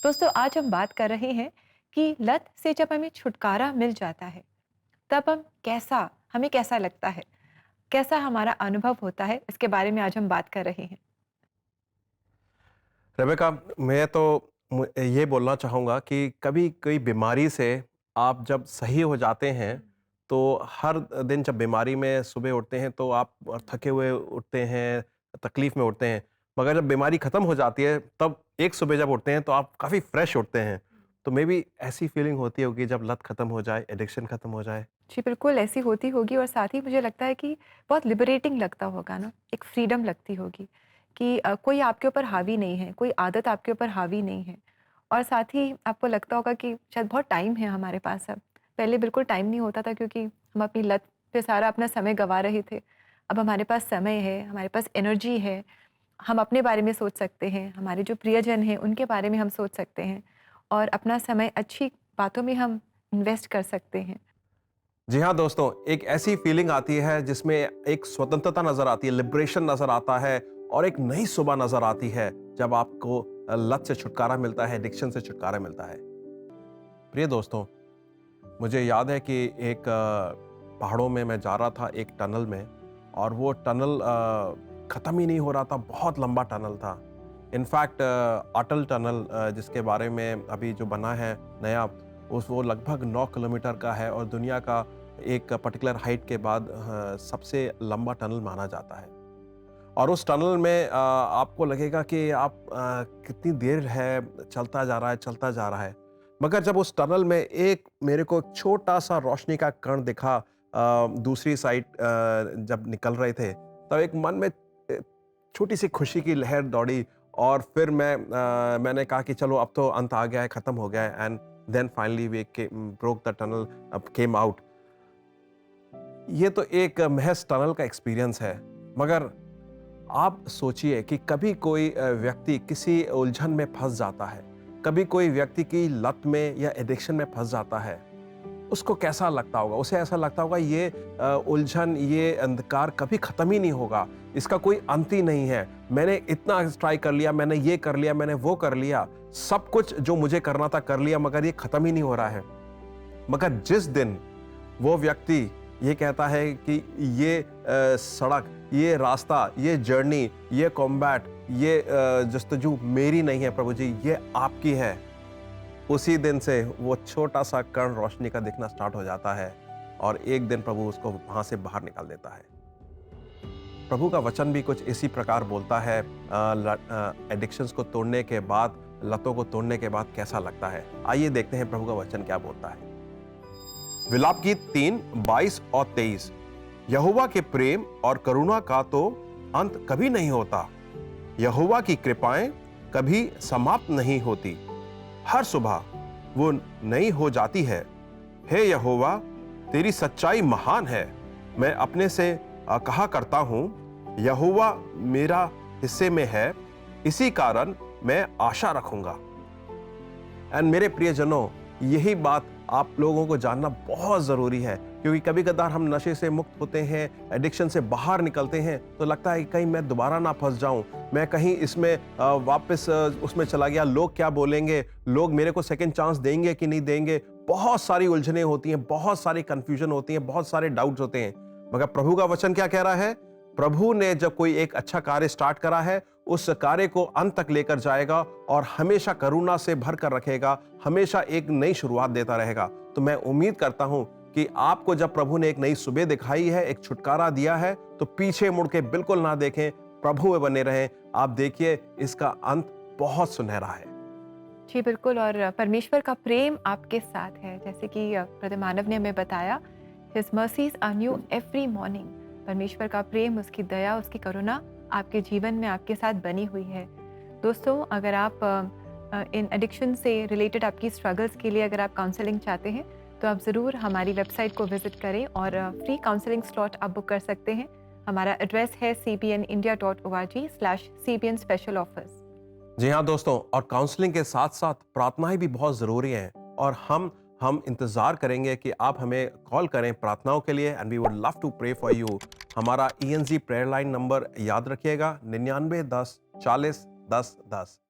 दोस्तों आज हम बात कर रहे हैं कि लत से जब हमें छुटकारा मिल जाता है तब हमें कैसा लगता है, कैसा हमारा अनुभव होता है, इसके बारे में आज हम बात कर रहे हैं। रेबेका, मैं तो ये बोलना चाहूँगा कि कभी कोई बीमारी से आप जब सही हो जाते हैं, तो हर दिन जब बीमारी में सुबह उठते हैं, तो आप थके हुए उठते हैं, तकलीफ़ में उठते हैं। मगर जब बीमारी ख़त्म हो जाती है, तब एक सुबह जब उठते हैं, तो आप काफ़ी फ्रेश उठते हैं। तो मेबी ऐसी फीलिंग होती होगी जब लत ख़त्म हो जाए, एडिक्शन ख़त्म हो जाए। जी बिल्कुल ऐसी होती होगी और साथ ही मुझे लगता है कि बहुत लिबरेटिंग लगता होगा ना, एक फ्रीडम लगती होगी कि कोई आपके ऊपर हावी नहीं है, कोई आदत आपके ऊपर हावी नहीं है। और साथ ही आपको लगता होगा कि शायद बहुत टाइम है हमारे पास अब। पहले बिल्कुल टाइम नहीं होता था क्योंकि हम अपनी लत पे सारा अपना समय गँवा रहे थे। अब हमारे पास समय है, हमारे पास एनर्जी है, हम अपने बारे में सोच सकते हैं, हमारे जो प्रियजन हैं उनके बारे में हम सोच सकते हैं और अपना समय अच्छी बातों में हम इन्वेस्ट कर सकते हैं। जी हाँ दोस्तों, एक ऐसी फीलिंग आती है जिसमें एक स्वतंत्रता नज़र आती है, लिबरेशन नज़र आता है और एक नई सुबह नज़र आती है जब आपको लत से छुटकारा मिलता है, एडिक्शन से छुटकारा मिलता है। प्रिय दोस्तों, मुझे याद है कि एक पहाड़ों में मैं जा रहा था एक टनल में और वो टनल ख़त्म ही नहीं हो रहा था, बहुत लंबा टनल था। इनफैक्ट अटल टनल जिसके बारे में अभी जो बना है नया, उस वो लगभग 9 किलोमीटर का है और दुनिया का एक पर्टिकुलर हाइट के बाद सबसे लंबा टनल माना जाता है। और उस टनल में आपको लगेगा कि आप कितनी देर है, चलता जा रहा है। मगर जब उस टनल में एक मेरे को छोटा-सा रोशनी का कण दिखा दूसरी साइड जब निकल रहे थे, तब एक मन में छोटी-सी खुशी की लहर दौड़ी और फिर मैंने कहा कि चलो अब तो अंत आ गया है, खत्म हो गया है and then finally we broke the tunnel came out. ये तो एक महज़ टनल का एक्सपीरियंस है, मगर आप सोचिए कि कभी कोई व्यक्ति किसी उलझन में फंस जाता है, कभी कोई व्यक्ति की लत में या एडिक्शन में फंस जाता है, उसको कैसा लगता होगा? उसे ऐसा लगता होगा ये उलझन, ये अंधकार कभी खत्म ही नहीं होगा, इसका कोई अंत ही नहीं है। मैंने इतना ट्राई कर लिया, मैंने ये कर लिया, मैंने वो कर लिया, सब कुछ जो मुझे करना था कर लिया, मगर ये खत्म ही नहीं हो रहा है। मगर जिस दिन वो व्यक्ति ये कहता है कि ये सड़क, ये रास्ता, ये जर्नी, ये कॉम्बैट, ये जस्तजू मेरी नहीं है प्रभु जी, ये आपकी है। उसी दिन से वो छोटा-सा कण रोशनी का दिखना स्टार्ट हो जाता है और एक दिन प्रभु उसको वहाँ से बाहर निकाल देता है। प्रभु का वचन भी कुछ इसी प्रकार बोलता है एडिक्शंस को तोड़ने के बाद, लतों को तोड़ने के बाद कैसा लगता है। आइए देखते हैं प्रभु का वचन क्या बोलता है। विलाप गीत 3, 22 और 23। यहोवा के प्रेम और करुणा का तो अंत कभी नहीं होता। यहोवा की कृपाएं कभी समाप्त नहीं होती। हर सुबह वो नई हो जाती है। हे यहोवा, तेरी सच्चाई महान है। मैं अपने से कहा करता हूं, यहोवा मेरा हिस्से में है, इसी कारण मैं आशा रखूंगा। एंड मेरे प्रियजनों, यही बात आप लोगों को जानना बहुत ज़रूरी है, क्योंकि कभी-कभार हम नशे से मुक्त होते हैं, एडिक्शन से बाहर निकलते हैं, तो लगता है कि कहीं मैं दोबारा ना फंस जाऊं, मैं कहीं इसमें वापस उसमें चला गया, लोग क्या बोलेंगे, लोग मेरे को सेकंड चांस देंगे कि नहीं देंगे। बहुत सारी उलझनें होती हैं, बहुत सारी कन्फ्यूजन होती हैं, बहुत सारे डाउट्स होते हैं। मगर प्रभु का वचन क्या कह रहा है? प्रभु ने जब कोई एक अच्छा कार्य स्टार्ट करा है, उस कार्य को अंत तक लेकर जाएगा और हमेशा करुणा से भर कर रखेगा, हमेशा एक नई शुरुआत देता रहेगा। तो मैं उम्मीद करता हूं कि आपको जब प्रभु ने एक नई सुबह दिखाई है, एक छुटकारा दिया है, तो पीछे मुड़ के बिल्कुल ना देखें, प्रभु में बने रहें। आप देखिए, इसका अंत बहुत सुनहरा है। जी बिल्कुल और परमेश्वर का प्रेम आपके साथ है, जैसे कि ब्रदर मानव ने हमें बताया, his mercies are new every morning. परमेश्वर का प्रेम, उसकी दया, उसकी करुणा आपके जीवन में आपके साथ बनी हुई है। दोस्तों अगर आप इन एडिक्शन से रिलेटेड आपकी स्ट्रगल्स के लिए अगर आप काउंसलिंग चाहते हैं तो आप ज़रूर हमारी वेबसाइट को विजिट करें और फ्री काउंसलिंग स्लॉट आप बुक कर सकते हैं। हमारा एड्रेस है cbnindia.org/cbn स्पेशल ऑफर्स। जी हाँ दोस्तों, और काउंसलिंग के साथ साथ प्रार्थनाएं भी बहुत ज़रूरी हैं और हम इंतज़ार करेंगे कि आप हमें कॉल करें प्रार्थनाओं के लिए and we would love to pray for you. हमारा ENG प्रेयर लाइन नंबर याद रखिएगा, 99 10 40 10 10।